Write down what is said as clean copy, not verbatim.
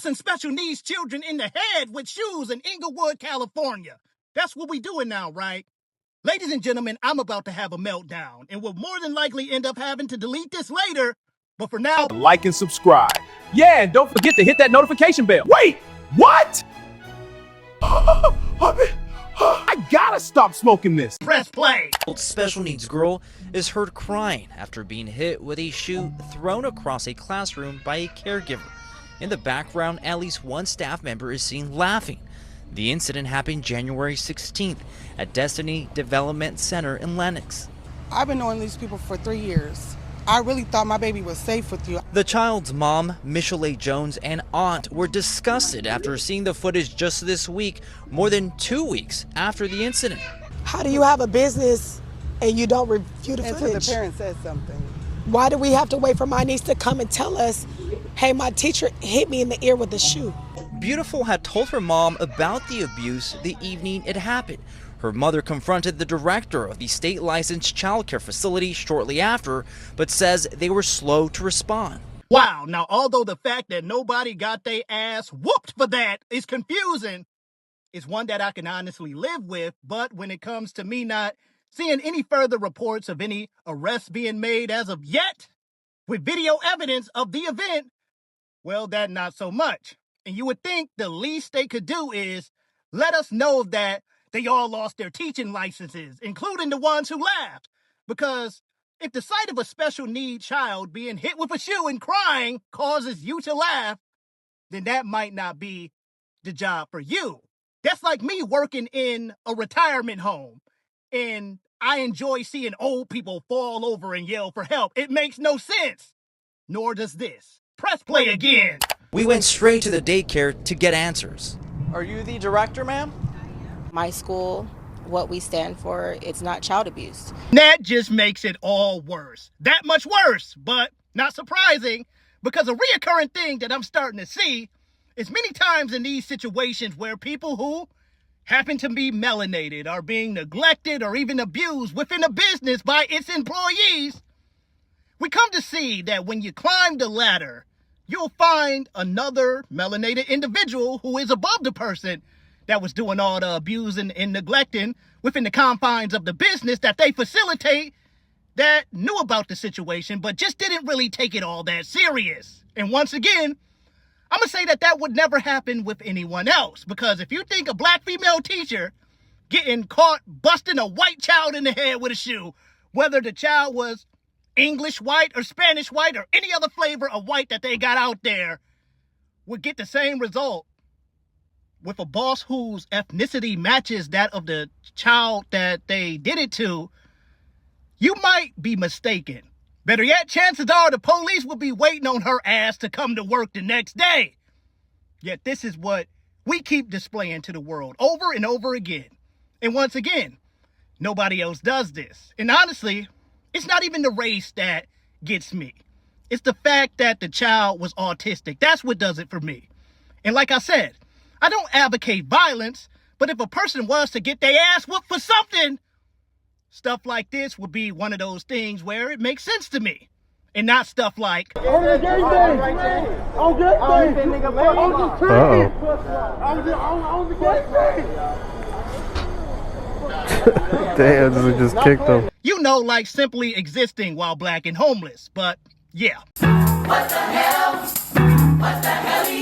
busting special needs children in the head with shoes in Inglewood, California. That's what we doing now, right? Ladies and gentlemen, I'm about to have a meltdown and will more than likely end up having to delete this later. But for now, like and subscribe. Yeah, and don't forget to hit that notification bell. Wait, what? I gotta stop smoking this. Press play. Special needs girl is heard crying after being hit with a shoe thrown across a classroom by a caregiver. In the background, at least one staff member is seen laughing. The incident happened January 16th at Destiny Development Center in Lenox. I've been knowing these people for 3 years. I really thought my baby was safe with you. The child's mom, Michelle Jones, and aunt were disgusted after seeing the footage just this week, more than 2 weeks after the incident. How do you have a business and you don't review the footage? Until the parent says something. Why do we have to wait for my niece to come and tell us, hey, my teacher hit me in the ear with a shoe? Beautiful had told her mom about the abuse the evening it happened. Her mother confronted the director of the state-licensed childcare facility shortly after, but says they were slow to respond. Wow, now although the fact that nobody got their ass whooped for that is confusing, it's one that I can honestly live with, but when it comes to me not seeing any further reports of any arrests being made as of yet, with video evidence of the event, well, that not so much. And you would think the least they could do is let us know that they all lost their teaching licenses, including the ones who laughed. Because if the sight of a special needs child being hit with a shoe and crying causes you to laugh, then that might not be the job for you. That's like me working in a retirement home, and I enjoy seeing old people fall over and yell for help. It makes no sense. Nor does this. Press play again. We went straight to the daycare to get answers. Are you the director, ma'am? My school, what we stand for, it's not child abuse. That just makes it all worse. That much worse, but not surprising, because a reoccurring thing that I'm starting to see is many times in these situations where people who happen to be melanated are being neglected or even abused within a business by its employees, we come to see that when you climb the ladder, you'll find another melanated individual who is above the person that was doing all the abusing and neglecting within the confines of the business that they facilitate, that knew about the situation but just didn't really take it all that serious. And once again, I'm going to say that that would never happen with anyone else, because if you think a black female teacher getting caught busting a white child in the head with a shoe, whether the child was English white or Spanish white or any other flavor of white that they got out there, would get the same result with a boss whose ethnicity matches that of the child that they did it to, you might be mistaken. Better yet, chances are the police will be waiting on her ass to come to work the next day. Yet this is what we keep displaying to the world over and over again. And once again, nobody else does this. And honestly, it's not even the race that gets me. It's the fact that the child was autistic. That's what does it for me. And like I said, I don't advocate violence, but if a person was to get their ass whooped for something, stuff like this would be one of those things where it makes sense to me. And not stuff like, On the game day! On game day! On the training! On the game day! Damn, this just kicked him. you know, like simply existing while black and homeless. But yeah. What the hell? What the hell?